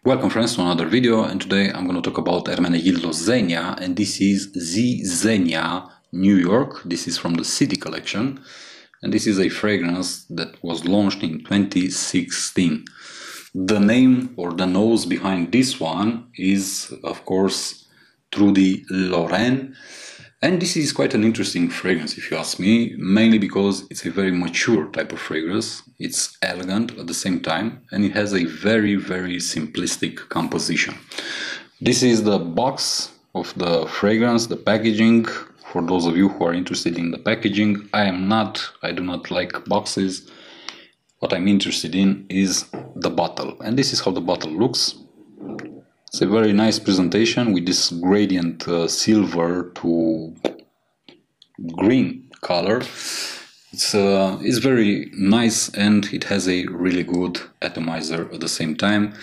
Welcome friends to another video, and today I'm going to talk about Ermenegildo Zegna, and this is the Zegna New York. This is from the City collection, and this is a fragrance that was launched in 2016. The name or the nose behind this one is of course Trudy Lorraine, and this is quite an interesting fragrance if you ask me, mainly because it's a very mature type of fragrance. It's elegant at the same time, and it has a very simplistic composition. This is the box of the fragrance, the packaging. For those of you who are interested in the packaging, I do not like boxes. What I'm interested in is the bottle, and this is how the bottle looks. It's a very nice presentation with this gradient silver to green color. It's very nice, and it has a really good atomizer at the same time.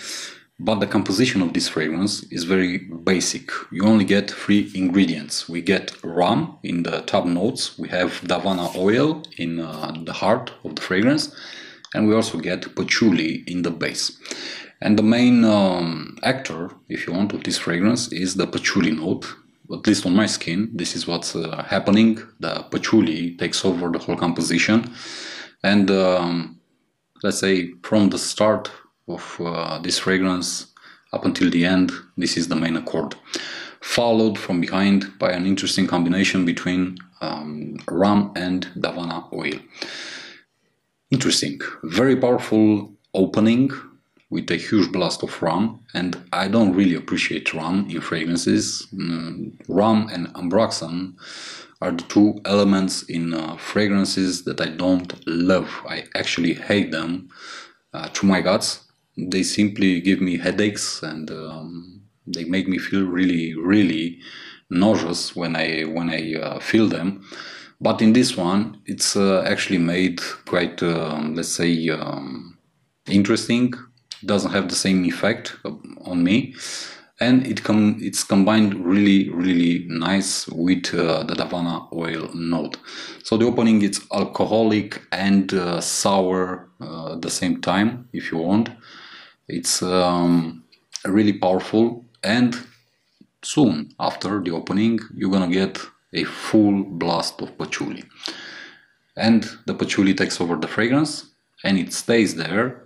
But the composition of this fragrance is very basic. You only get 3 ingredients. We get rum in the top notes, we have davana oil in the heart of the fragrance, and we also get patchouli in the base. And the main actor, if you want, of this fragrance is the patchouli note. At least on my skin, this is what's happening. The patchouli takes over the whole composition, and let's say from the start of this fragrance up until the end, this is the main accord, followed from behind by an interesting combination between rum and davana oil. Interesting, very powerful opening with a huge blast of rum, and I don't really appreciate rum in fragrances. Rum and ambroxan are the 2 elements in fragrances that I don't love. I actually hate them to my guts. They simply give me headaches, and they make me feel really nauseous when I feel them. But in this one, it's actually made quite, let's say, interesting. It doesn't have the same effect on me, and it's combined really nice with the davana oil note. So the opening, it's alcoholic and sour at the same time, if you want. It's really powerful, and soon after the opening you're gonna get a full blast of patchouli, and the patchouli takes over the fragrance and it stays there,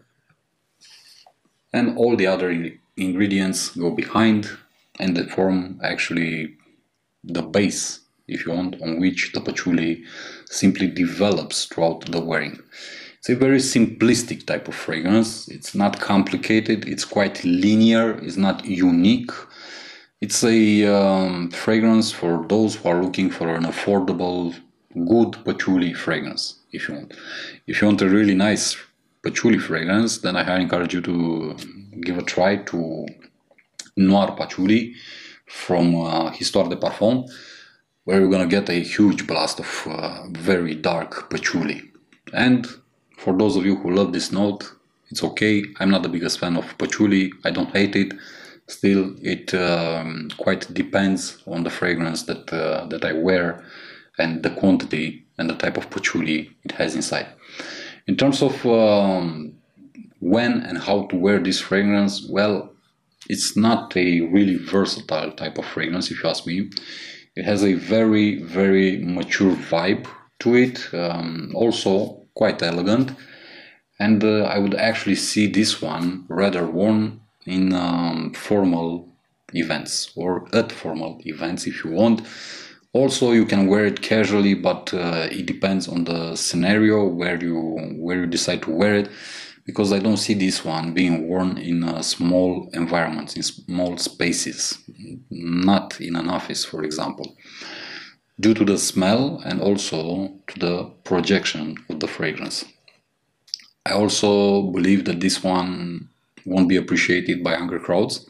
and all the other ingredients go behind, and they form actually the base, if you want, on which the patchouli simply develops throughout the wearing. It's a very simplistic type of fragrance. It's not complicated, it's quite linear, it's not unique. It's a fragrance for those who are looking for an affordable, good patchouli fragrance, if you want. If you want a really nice patchouli fragrance, then I highly encourage you to give a try to Noir Patchouli from Histoire de Parfum, where you're gonna get a huge blast of very dark patchouli. And for those of you who love this note, it's okay. I'm not the biggest fan of patchouli, I don't hate it. Still, it quite depends on the fragrance that I wear, and the quantity and the type of patchouli it has inside. In terms of when and how to wear this fragrance, well, it's not a really versatile type of fragrance, if you ask me. It has a very mature vibe to it, also quite elegant, and I would actually see this one rather worn in formal events, or at formal events if you want. Also, you can wear it casually, but it depends on the scenario where you decide to wear it, because I don't see this one being worn in small environments, in small spaces, not in an office, for example, due to the smell and also to the projection of the fragrance. I also believe that this one won't be appreciated by younger crowds,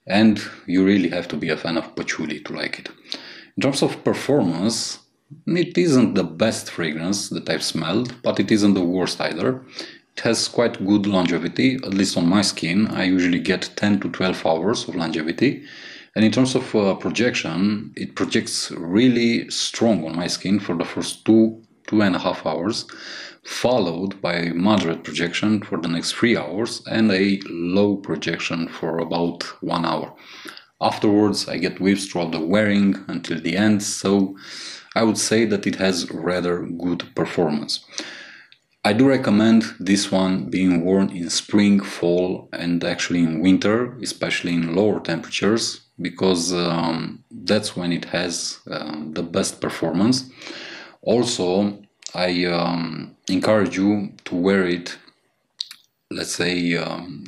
and you really have to be a fan of patchouli to like it. In terms of performance, it isn't the best fragrance that I've smelled, but it isn't the worst either. It has quite good longevity, at least on my skin. I usually get 10 to 12 hours of longevity. And in terms of projection, it projects really strong on my skin for the first 2 2.5 hours, followed by a moderate projection for the next 3 hours and a low projection for about 1 hour. Afterwards, I get whiffs throughout the wearing until the end, so I would say that it has rather good performance. I do recommend this one being worn in spring, fall, and actually in winter, especially in lower temperatures, because that's when it has the best performance. Also, I encourage you to wear it, let's say,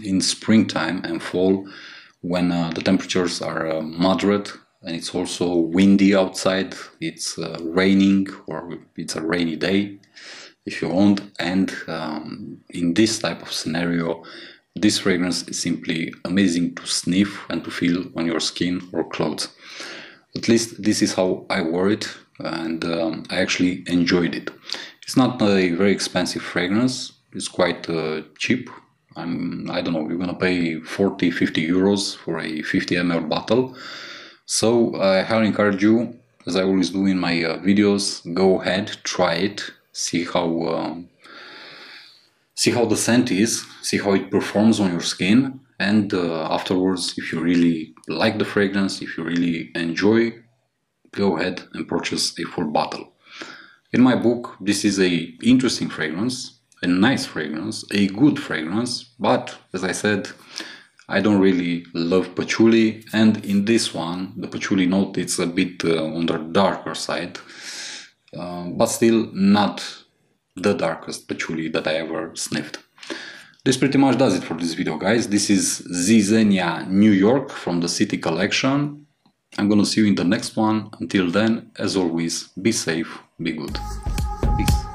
in springtime and fall, when the temperatures are moderate and it's also windy outside, it's raining or it's a rainy day if you want, and in this type of scenario this fragrance is simply amazing to sniff and to feel on your skin or clothes. At least this is how I wore it, and I actually enjoyed it. It's not a very expensive fragrance, it's quite cheap. I don't know, you're gonna pay 40-50 euros for a 50 ml bottle. So I highly encourage you, as I always do in my videos, go ahead, try it, see how the scent is, see how it performs on your skin, and afterwards, if you really like the fragrance, if you really enjoy, go ahead and purchase a full bottle. In my book, this is a interesting fragrance, a nice fragrance, a good fragrance, but as I said, I don't really love patchouli, and in this one, the patchouli note is a bit on the darker side, but still not the darkest patchouli that I ever sniffed. This pretty much does it for this video, guys. This is Zegna New York from the City collection. I'm gonna see you in the next one. Until then, as always, be safe, be good. Peace.